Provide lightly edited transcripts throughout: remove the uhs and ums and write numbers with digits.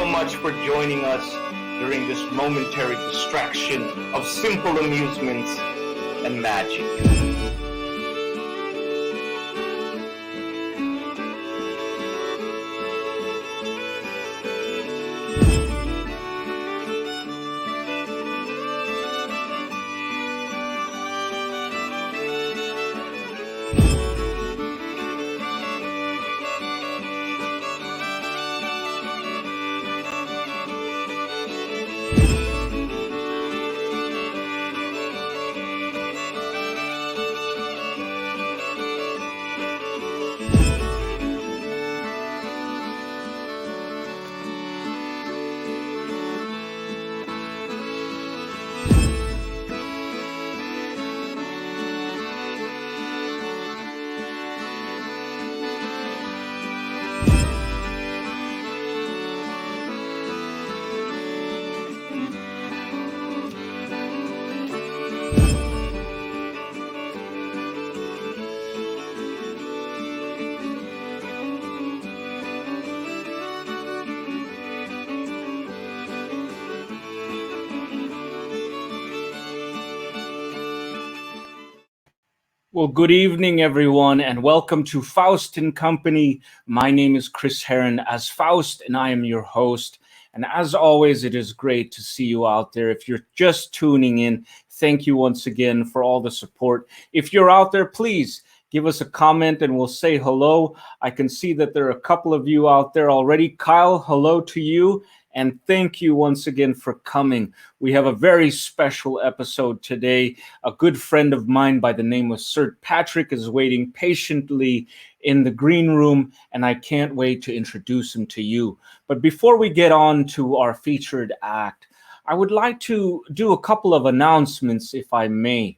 so much for joining us during this momentary distraction of simple amusements and magic. Well, good evening, everyone, and welcome to Faust Company. My name is Herren as Faust, and I am your host. And as always, it is great to see you out there. If you're just tuning in, thank you once again for all the support. If you're out there, please give us a comment and we'll say hello. I can see that there are a couple of you out there already. Kyle, hello to you. And thank you once again for coming. We have a very special episode today. A good friend of mine by the name of Sir Patrick is waiting patiently in the green room, and I can't wait to introduce him to you. But before we get on to our featured act, I would like to do a couple of announcements, if I may.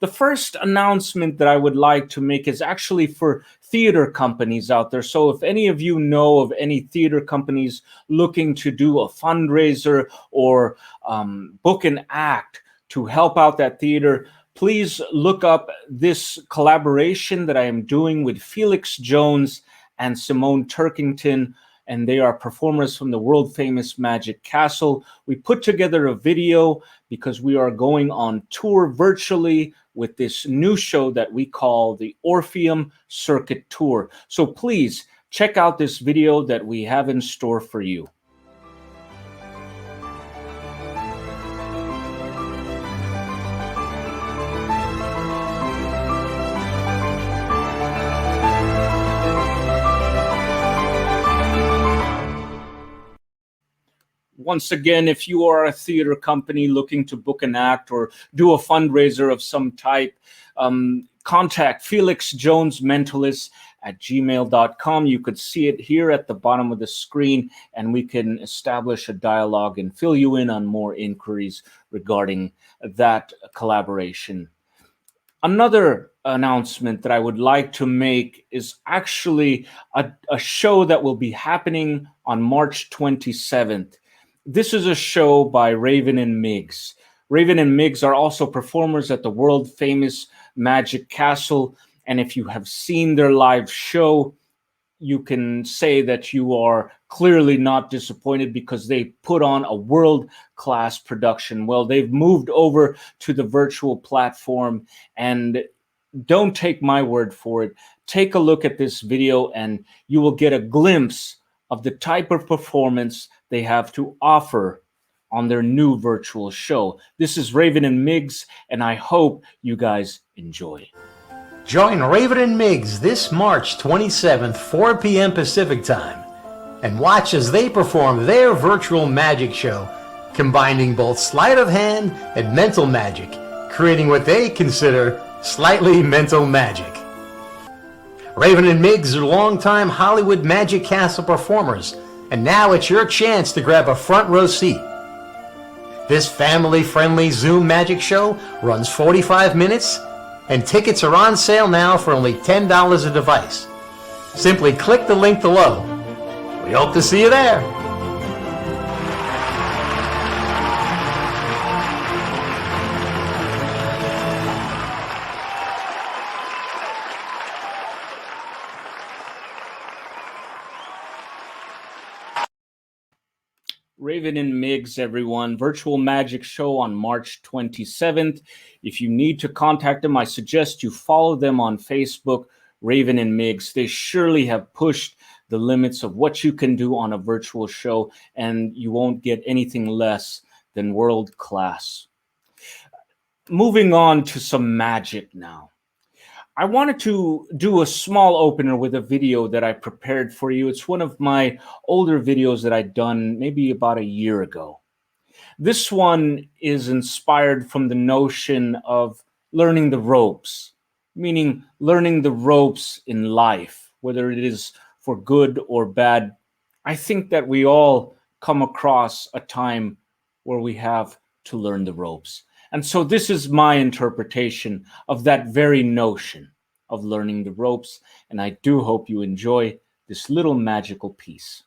The first announcement that I would like to make is actually for theater companies out there. So if any of you know of any theater companies looking to do a fundraiser or book an act to help out that theater, please look up this collaboration that I am doing with Felix Jones and Simone Turkington. And they are performers from the world famous Magic Castle. We put together a video because we are going on tour virtually with this new show that we call the Orpheum Circuit Tour. So please check out this video that we have in store for you. Once again, if you are a theater company looking to book an act or do a fundraiser of some type, contact Felix Jones Mentalist at gmail.com. You could see it here at the bottom of the screen, and we can establish a dialogue and fill you in on more inquiries regarding that collaboration. Another announcement that I would like to make is actually a show that will be happening on March 27th. This is a show by Raven and Miggs. Raven and Miggs are also performers at the world famous Magic Castle. And if you have seen their live show, you can say that you are clearly not disappointed because they put on a world-class production. Well, they've moved over to the virtual platform, and don't take my word for it. Take a look at this video and you will get a glimpse of the type of performance they have to offer on their new virtual show. This is Raven and Miggs, and I hope you guys enjoy. Join Raven and Miggs this March 27th, 4 p.m. Pacific Time, and watch as they perform their virtual magic show, combining both sleight of hand and mental magic, creating what they consider slightly mental magic. Raven and Miggs are longtime Hollywood Magic Castle performers, and now it's your chance to grab a front row seat. This family-friendly Zoom magic show runs 45 minutes, and tickets are on sale now for only $10 a device. Simply click the link below. We hope to see you there. Raven and Migs, everyone. Virtual Magic Show on March 27th. If you need to contact them, I suggest you follow them on Facebook, Raven and Migs. They surely have pushed the limits of what you can do on a virtual show, and you won't get anything less than world class. Moving on to some magic now. I wanted to do a small opener with a video that I prepared for you. It's one of my older videos that I'd done maybe about a year ago. This one is inspired from the notion of learning the ropes, meaning learning the ropes in life, whether it is for good or bad. I think that we all come across a time where we have to learn the ropes. And so this is my interpretation of that very notion of learning the ropes, and I do hope you enjoy this little magical piece.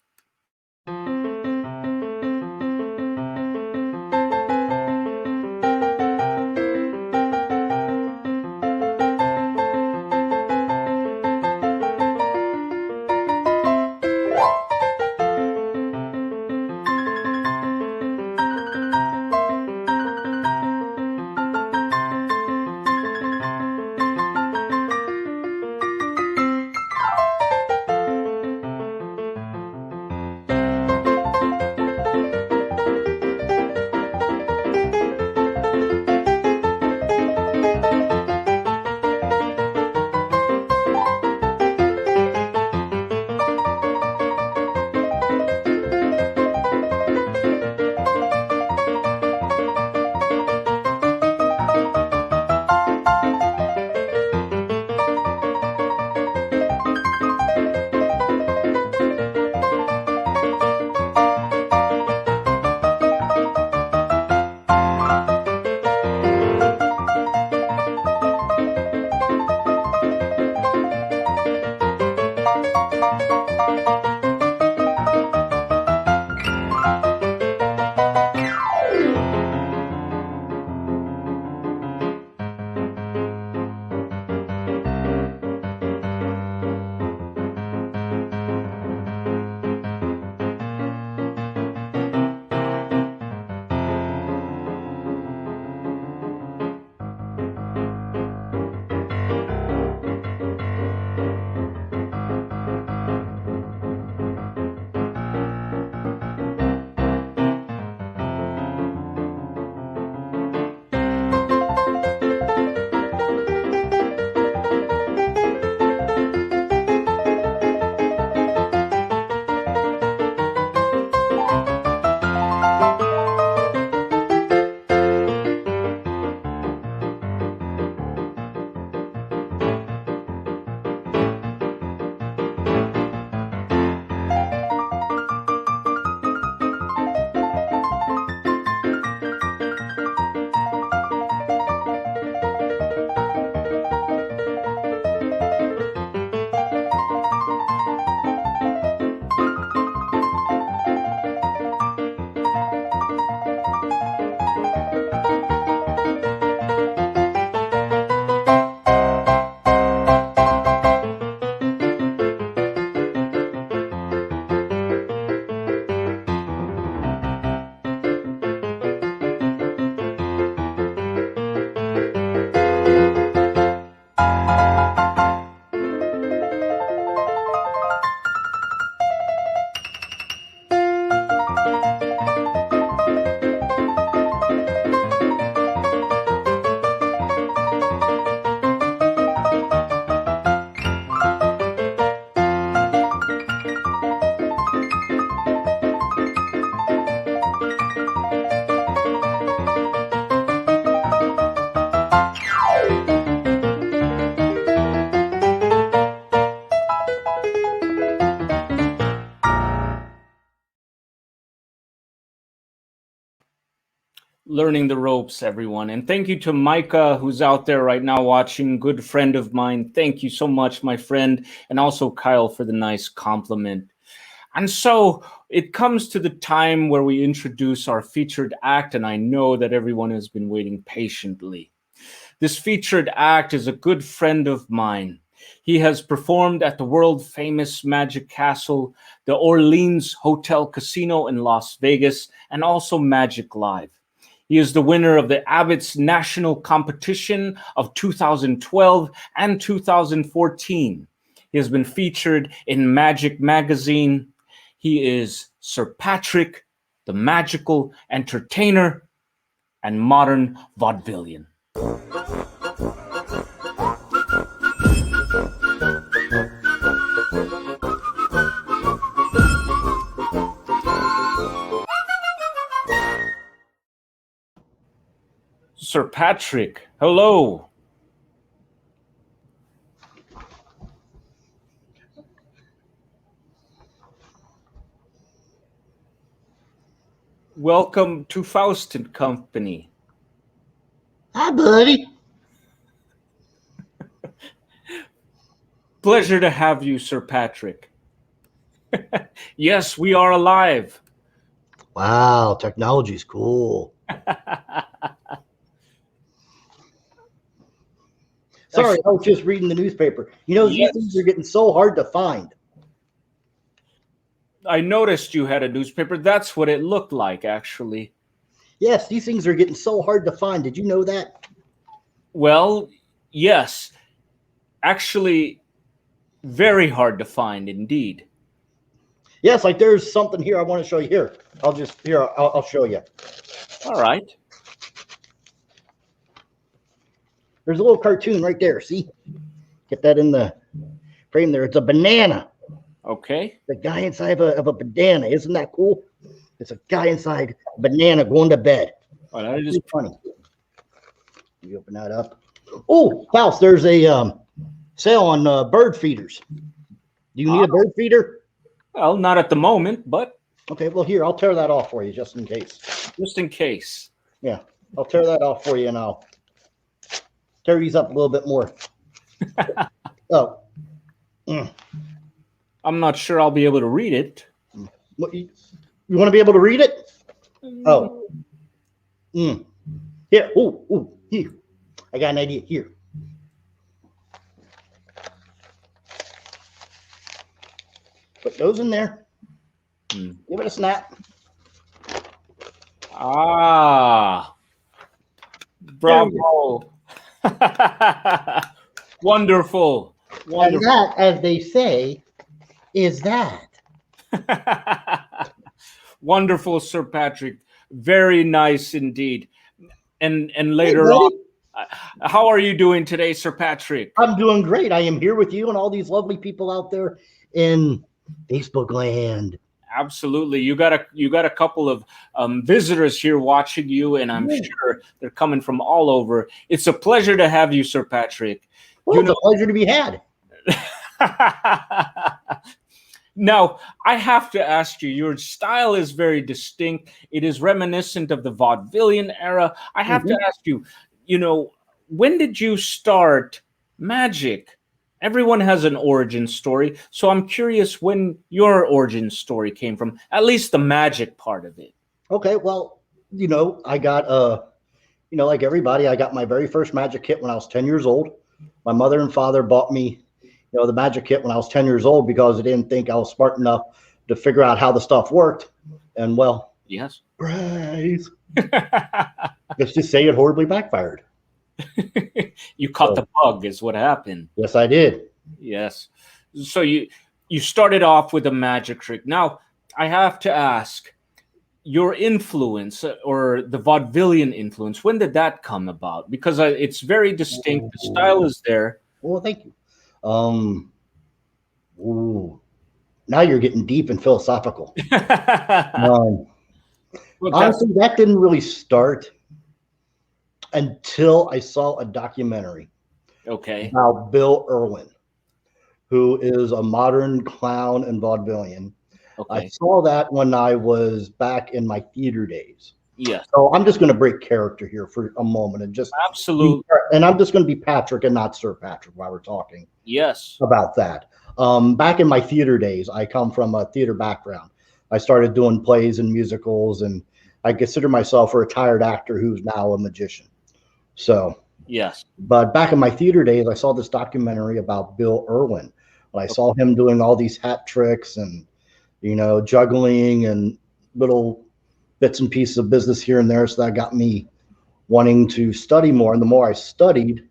Learning the ropes, everyone. And thank you to Micah, who's out there right now watching, good friend of mine. Thank you so much, my friend. And also Kyle for the nice compliment. And so it comes to the time where we introduce our featured act, and I know that everyone has been waiting patiently. This featured act is a good friend of mine. He has performed at the world-famous Magic Castle, the Orleans Hotel Casino in Las Vegas, and also Magic Live. He is the winner of the Abbott's National Competition of 2012 and 2014. He has been featured in Magic Magazine. He is Sir Patrick, the magical entertainer and modern vaudevillian. Sir Patrick, hello. Welcome to Faust Company. Hi, buddy. Pleasure to have you, Sir Patrick. Yes, we are alive. Wow, technology's cool. Sorry, I was just reading the newspaper. You know, Yes. these things are getting so hard to find. I noticed you had a newspaper. That's what it looked like, actually. Yes, these things are getting so hard to find. Did you know that? Well, yes. Actually, very hard to find indeed. Yes, like there's something here I want to show you. Here, I'll show you. All right. There's a little cartoon right there. See? Get that in the frame there. It's a banana. Okay. The guy inside of a banana. Isn't that cool? It's a guy inside a banana going to bed. Well, that is It's funny. You open that up. Oh, Faust, there's a sale on bird feeders. Do you need a bird feeder? well, not at the moment, but Okay, well, here, I'll tear that off for you just in case. just in case. Yeah, I'll tear that off for you and I'll tear these up a little bit more. Oh. Mm. I'm not sure I'll be able to read it. What, you want to be able to read it? Oh. Mm. Here. Oh, here. I got an idea. Here. Put those in there. Hmm. Give it a snap. Ah. Bravo. Wonderful. And Wonderful. that, as they say, is that. Wonderful, Sir Patrick. Very nice indeed. And later buddy. on, how are you doing today, Sir Patrick? I'm doing great. I am here with you and all these lovely people out there in Facebook land. Absolutely. You got a couple of visitors here watching you, and I'm Yeah. sure they're coming from all over. It's a pleasure to have you, Sir Patrick. Well, You it's a pleasure to be had. Now, I have to ask you, your style is very distinct. It is reminiscent of the vaudevillian era. I have to ask you, when did you start magic? Everyone has an origin story, so I'm curious when your origin story came from, at least the magic part of it. Okay, well, I got like everybody, I got my very first magic kit when I was 10 years old. My mother and father bought me, the magic kit when I was 10 years old because they didn't think I was smart enough to figure out how the stuff worked. And well, Yes. praise. Let's just say it horribly backfired. You caught the bug is what happened. Yes, I did. Yes. So you started off with a magic trick. Now, I have to ask, your influence or the vaudevillian influence, when did that come about? Because it's very distinct. The style is there. Well, thank you. Ooh, now you're getting deep and philosophical. Well, Honestly, that didn't really start until I saw a documentary okay. about Bill Irwin, who is a modern clown and vaudevillian. I Okay. saw that when I was back in my theater days. Yes. So I'm just going to break character here for a moment and just Absolutely. and I'm just going to be Patrick and not Sir Patrick while we're talking Yes. about that. Back in my theater days, I come from a theater background. I started doing plays and musicals, and I consider myself a retired actor who's now a magician. So Yes. But back in my theater days, I saw this documentary about Bill Irwin. And I saw him doing all these hat tricks and, juggling and little bits and pieces of business here and there. So that got me wanting to study more. And the more I studied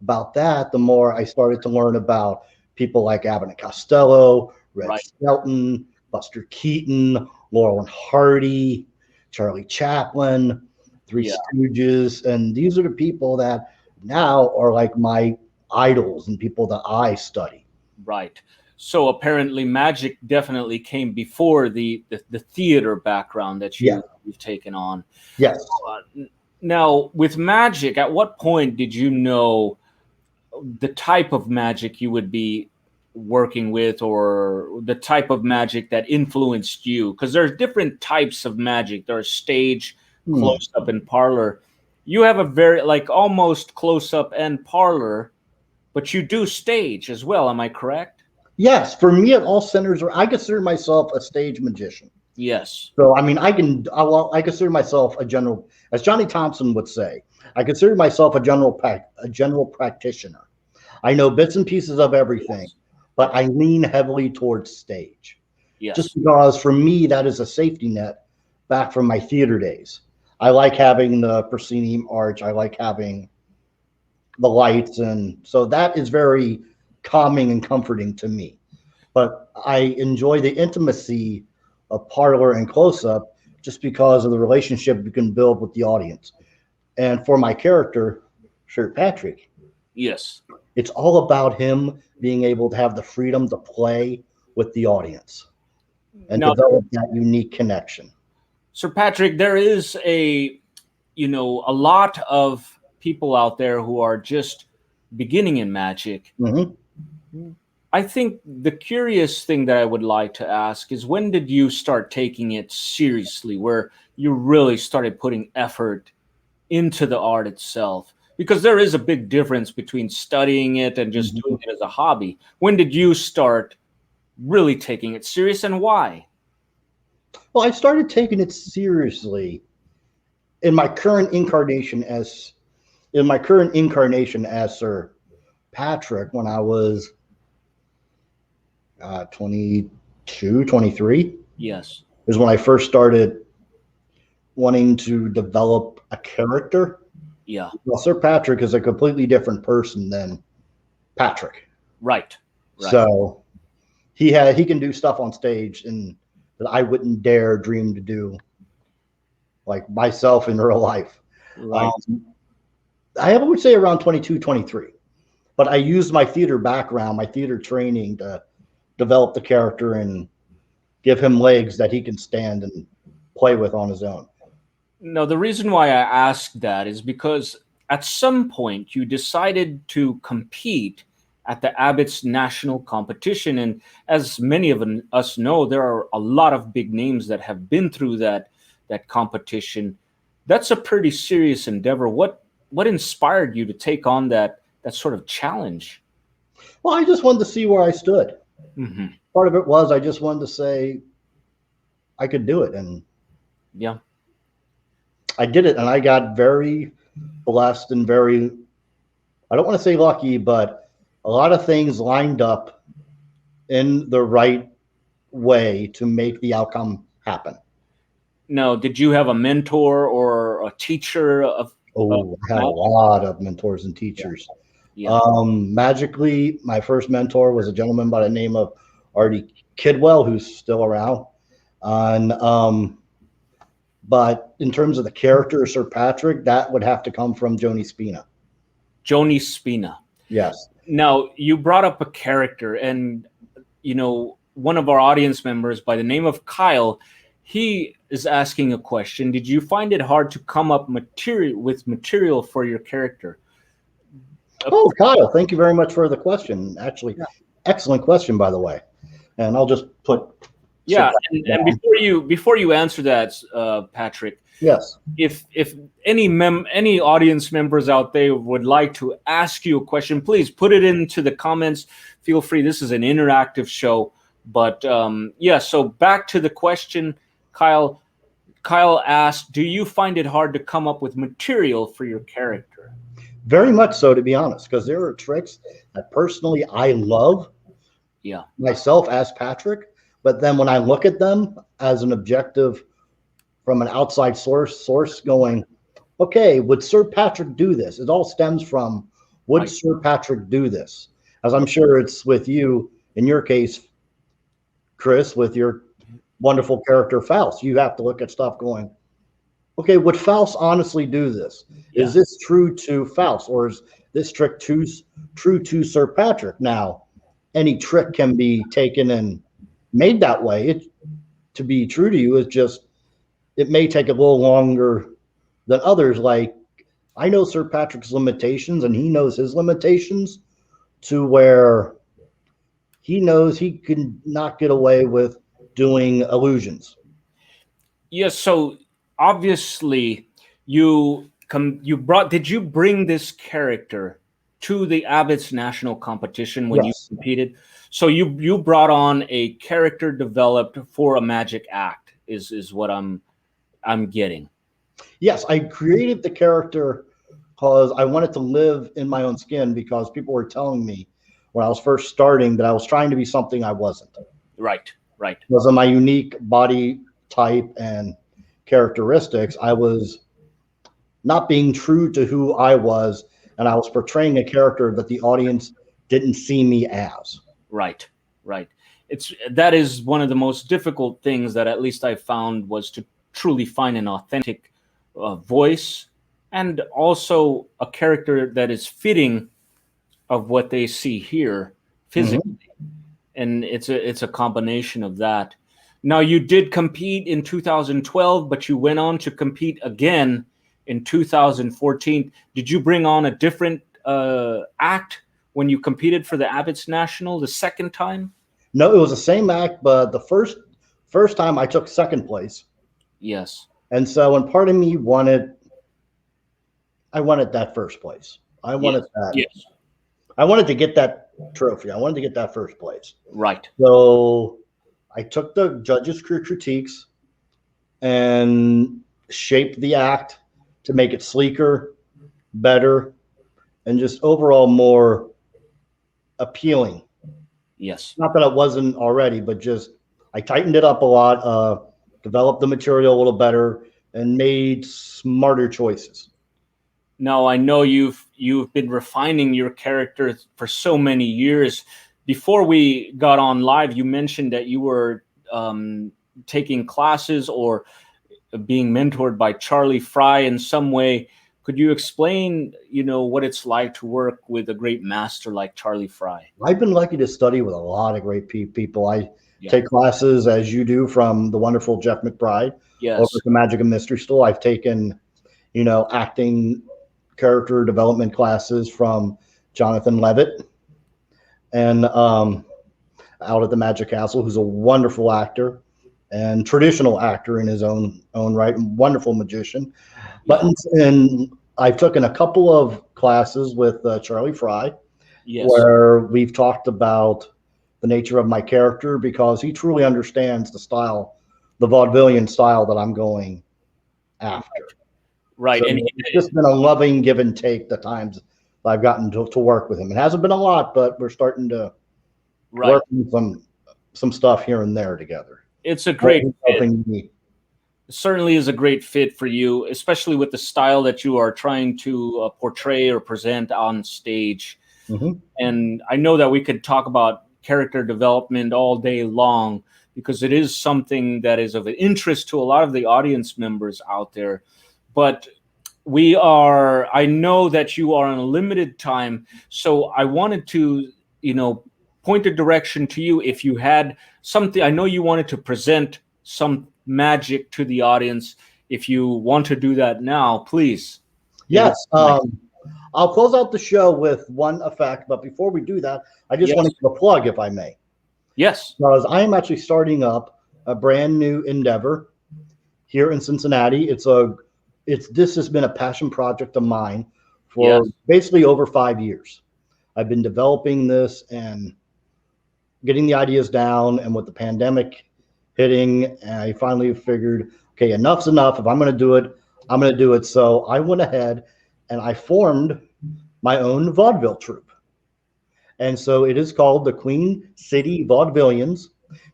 about that, the more I started to learn about people like Abbott and Costello, Red Right. Skelton, Buster Keaton, Laurel and Hardy, Charlie Chaplin, Three Yeah. Stooges. And these are the people that now are like my idols and people that I study. Right. So apparently magic definitely came before the theater background that Yeah. you've taken on. Yes. Now, with magic, at what point did you know the type of magic you would be working with, or the type of magic that influenced you? Because there's different types of magic. There's stage, close up, and parlor. You have a very like almost close up and parlor, but you do stage as well. Am I correct? Yes. For me, it all centers. I consider myself a stage magician. Yes. So, I mean, I consider myself a general, as Johnny Thompson would say, I consider myself a general practitioner. I know bits and pieces of everything, but I lean heavily towards stage. Yes. Just because for me, that is a safety net back from my theater days. I like having the proscenium arch. I like having the lights. And so that is very calming and comforting to me. But I enjoy the intimacy of parlor and close up just because of the relationship you can build with the audience. And for my character, Sir Patrick, Yes. it's all about him being able to have the freedom to play with the audience and Now, develop that unique connection. Sir Patrick, there is a lot of people out there who are just beginning in magic. Mhm. I think the curious thing that I would like to ask is, when did you start taking it seriously, where you really started putting effort into the art itself? Because there is a big difference between studying it and just doing it as a hobby. When did you start really taking it serious, and why? Well, I started taking it seriously in my current incarnation as Sir Patrick when I was 22, 23 Yes. is when I first started wanting to develop a character. Yeah. Well, Sir Patrick is a completely different person than Patrick. Right. Right. So he can do stuff on stage and that I wouldn't dare dream to do, like myself in real life. Right. I would say around 22, 23. But I used my theater background, my theater training to develop the character and give him legs that he can stand and play with on his own. No, the reason why I asked that is because at some point you decided to compete at the Abbott's national competition. And as many of us know, there are a lot of big names that have been through that competition. That's a pretty serious endeavor. What inspired you to take on that sort of challenge? Well, I just wanted to see where I stood. Mm-hmm. Part of it was I just wanted to say I could do it. And Yeah. I did it. And I got very blessed and very, I don't want to say lucky, but a lot of things lined up in the right way to make the outcome happen. Now, did you have a mentor or a teacher Oh, I had a lot of mentors and teachers. Yeah. Magically, my first mentor was a gentleman by the name of Artie Kidwell, who's still around. And but in terms of the character of Sir Patrick, that would have to come from Joni Spina. Joni Spina. Yes. Now, you brought up a character, and one of our audience members by the name of Kyle, he is asking a question. Did you find it hard to come up with material for your character? Oh, Kyle, thank you very much for the question. Actually, excellent question, by the way. And I'll just put. Yeah, and before you answer that, Patrick. Yes. If any audience members out there would like to ask you a question, please put it into the comments. Feel free. This is an interactive show. But so back to the question, Kyle. Kyle asked, do you find it hard to come up with material for your character? Very much so, to be honest, because there are tricks that personally I love Yeah. myself as Patrick, but then when I look at them as an objective from an outside source going, okay, would Sir Patrick do this? It all stems from, would Right. Sir Patrick do this? As I'm sure it's with you in your case, Chris, with your wonderful character Faust. You have to look at stuff going, okay, would Faust honestly do this? Yeah. Is this true to Faust, or is this trick true to Sir Patrick? Now, any trick can be taken and made that way. To be true to you is just, it may take a little longer than others. Like, I know Sir Patrick's limitations and he knows his limitations, to where he knows he can not get away with doing illusions. Yes. So obviously, did you bring this character to the Abbott's national competition when you Yes. competed? So you brought on a character developed for a magic act is what I'm getting. Yes, I created the character because I wanted to live in my own skin, because people were telling me when I was first starting that I was trying to be something I wasn't. Right. Right. Because of my unique body type and characteristics, I was not being true to who I was, and I was portraying a character that the audience didn't see me as. Right. Right. That is one of the most difficult things that at least I found, was to truly find an authentic voice, and also a character that is fitting of what they see here physically. And it's a combination of that. Now, you did compete in 2012, but you went on to compete again in 2014. Did you bring on a different act when you competed for the Abbott's National the second time? No, it was the same act, but the first time I took second place. Yes. And so when part of me I wanted that first place. I wanted that. Yes. I wanted to get that trophy. I wanted to get that first place. Right. So I took the judges' critiques and shaped the act to make it sleeker, better, and just overall more appealing. Yes. Not that it wasn't already, but just I tightened it up a lot, developed the material a little better, and made smarter choices. Now, I know you've been refining your character for so many years. Before we got on live, you mentioned that you were taking classes or being mentored by Charlie Fry in some way. Could you explain, what it's like to work with a great master like Charlie Fry? I've been lucky to study with a lot of great people. I take classes, as you do, from the wonderful Jeff McBride Yes. over at the Magic and Mystery School. I've taken, acting, character development classes from Jonathan Levitt, and out at the Magic Castle, who's a wonderful actor and traditional actor in his own right, and wonderful magician. And I've taken a couple of classes with Charlie Fry, Yes. where we've talked about the nature of my character, because he truly understands the style, the Vaudevillian style that I'm going after. Right. So And it's just been a loving give and take the times I've gotten to work with him. It hasn't been a lot, but we're starting to work on some stuff here and there together. It's a great helping me. It certainly is a great fit for you, especially with the style that you are trying to portray or present on stage. And I know that we could talk about character development all day long, because it is something that is of interest to a lot of the audience members out there. But I know that you are on a limited time, so I wanted to, point a direction to you. If you had something, I know you wanted to present some magic to the audience. If you want to do that now, please. Yes. I'll close out the show with one effect, but before we do that, I just want to give a plug, if I may. Yes. Because I am actually starting up a brand new endeavor here in Cincinnati. This has been a passion project of mine for basically over 5 years. I've been developing this and getting the ideas down, and with the pandemic hitting, I finally figured, okay, enough's enough. If I'm going to do it, I'm going to do it. So I went ahead and I formed my own vaudeville troupe. And so it is called the Queen City Vaudevillians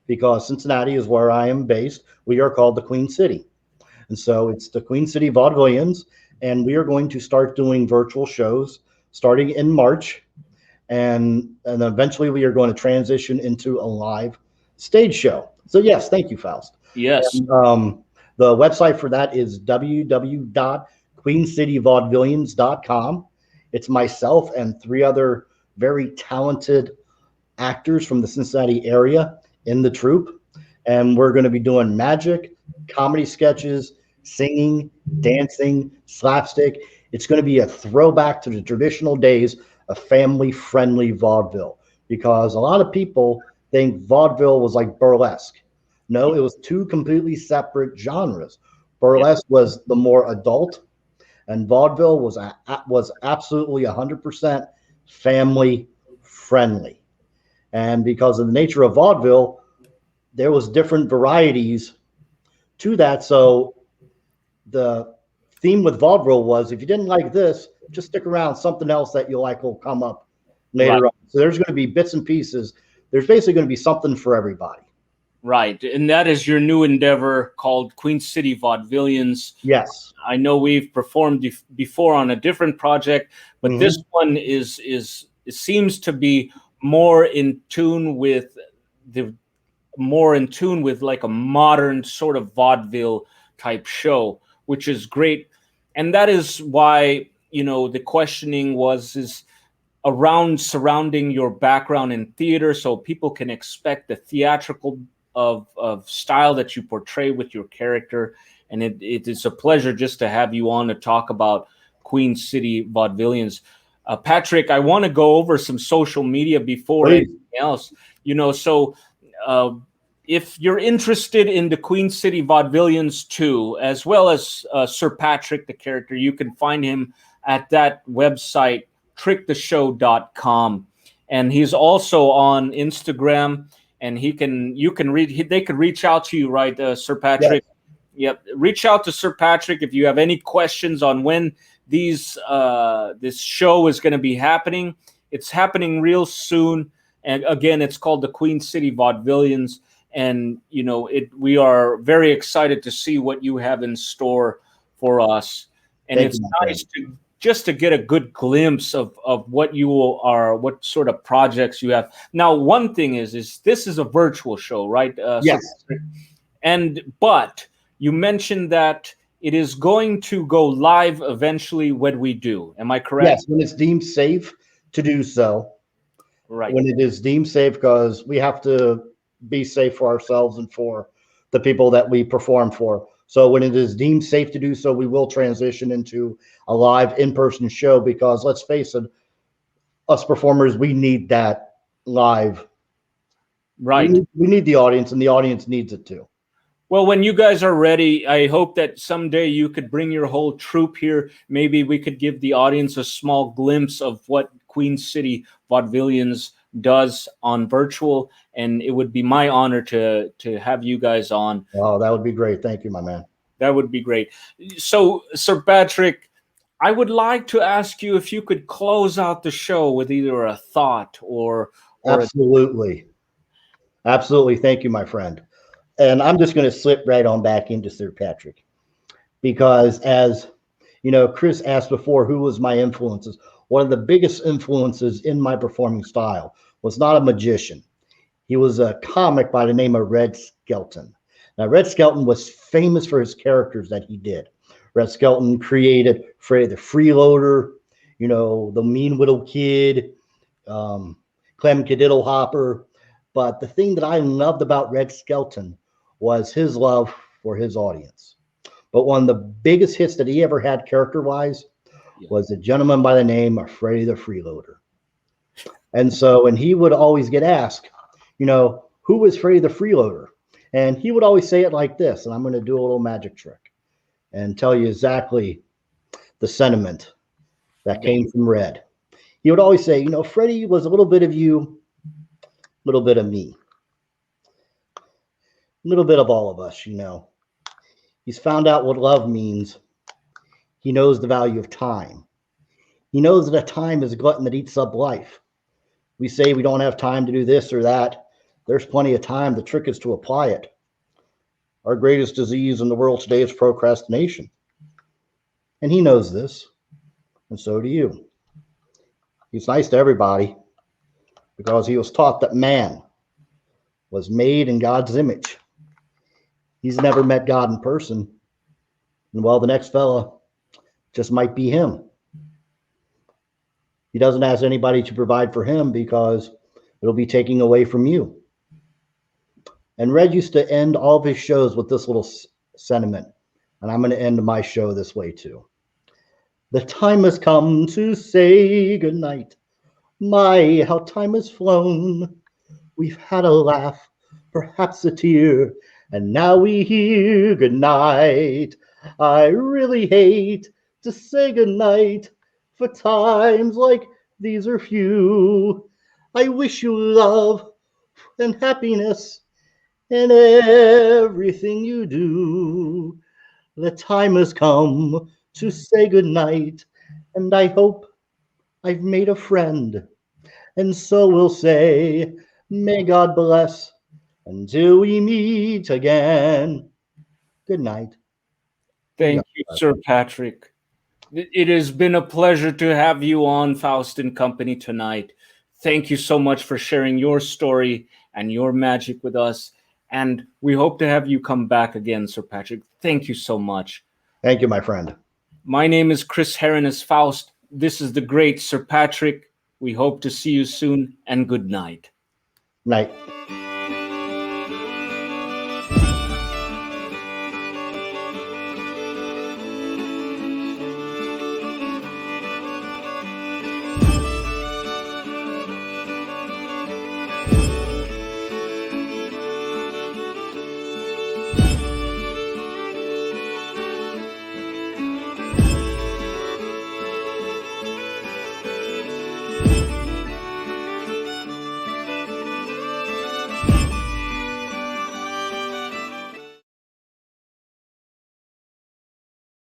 because Cincinnati is where I am based. We are called the Queen City. And so it's the Queen City Vaudevillians. And we are going to start doing virtual shows starting in March. And eventually we are going to transition into a live stage show. So yes, thank you, Faust. Yes. And, the website for that is www.queencityvaudevillians.com. It's myself and 3 other very talented actors from the Cincinnati area in the troupe. And we're going to be doing magic, comedy sketches, singing, dancing, slapstick. It's going to be a throwback to the traditional days of family-friendly vaudeville because a lot of people think vaudeville was like burlesque. No, it was 2 completely separate genres. Burlesque was the more adult, and vaudeville was absolutely 100% family friendly. And because of the nature of vaudeville, there was different varieties to that. So the theme with vaudeville was if you didn't like this, just stick around. Something else that you like will come up later on. So there's going to be bits and pieces. There's basically going to be something for everybody. Right. And that is your new endeavor called Queen City Vaudevillians. Yes. I know we've performed before on a different project, but this one is it seems to be more in tune with like a modern sort of vaudeville type show, which is great. And that is why, the questioning is surrounding your background in theater, so people can expect the theatrical of style that you portray with your character. And it is a pleasure just to have you on to talk about Queen City Vaudevillians. Patrick, I want to go over some social media before anything else. So if you're interested in the Queen City Vaudevillians too, as well as Sir Patrick, the character, you can find him at that website, tricktheshow.com. And he's also on Instagram, and they could reach out to you, right, Sir Patrick? Yes. Yep. Reach out to Sir Patrick if you have any questions on when this show is going to be happening. It's happening real soon. And again, it's called the Queen City Vaudevillians. And, we are very excited to see what you have in store for us. And it's nice to get a good glimpse of what what sort of projects you have. Now, one thing is this is a virtual show, right? Yes. But you mentioned that it is going to go live eventually when we do. Am I correct? Yes, when it's deemed safe to do so. Right. When it is deemed safe, because we have to be safe for ourselves and for the people that we perform for. So when it is deemed safe to do so, we will transition into a live in-person show because let's face it, us performers, we need that live. Right. We need the audience, and the audience needs it too. Well, when you guys are ready, I hope that someday you could bring your whole troupe here. Maybe we could give the audience a small glimpse of what Queen City Vaudevillians does on virtual, and it would be my honor to have you guys on. Oh, that would be great. Thank you, my man. That would be great. So, Sir Patrick, I would like to ask you if you could close out the show with either a thought or Absolutely. Absolutely. Thank you, my friend. And I'm just going to slip right on back into Sir Patrick because as Chris asked before, who was my influences? One of the biggest influences in my performing style was not a magician. He was a comic by the name of Red Skelton. Now, Red Skelton was famous for his characters that he did. Red Skelton created Freddy the Freeloader, the Mean Little Kid, Clem Cadiddle Hopper. But the thing that I loved about Red Skelton was his love for his audience. But one of the biggest hits that he ever had character-wise was a gentleman by the name of Freddy the Freeloader. And so, and he would always get asked, who is Freddy the Freeloader? And he would always say it like this, and I'm going to do a little magic trick and tell you exactly the sentiment that came from Red. He would always say, Freddy was a little bit of you, a little bit of me, a little bit of all of us, He's found out what love means. He knows the value of time. He knows that a time is a glutton that eats up life. We say we don't have time to do this or that. There's plenty of time. The trick is to apply it. Our greatest disease in the world today is procrastination. And he knows this, and so do you. He's nice to everybody because he was taught that man was made in God's image. He's never met God in person. And well, the next fella just might be him. He doesn't ask anybody to provide for him because it'll be taking away from you. And Red used to end all of his shows with this little sentiment. And I'm going to end my show this way too. The time has come to say goodnight. My, how time has flown. We've had a laugh, perhaps a tear, and now we hear goodnight. I really hate to say goodnight, for times like these are few. I wish you love and happiness in everything you do. The time has come to say goodnight, and I hope I've made a friend. And so we'll say, may God bless until we meet again. Good night. Thank you, Sir Patrick. It has been a pleasure to have you on Faust and Company tonight. Thank you so much for sharing your story and your magic with us. And we hope to have you come back again, Sir Patrick. Thank you so much. Thank you, my friend. My name is Chris Herren as Faust. This is the great Sir Patrick. We hope to see you soon, and good night. Night.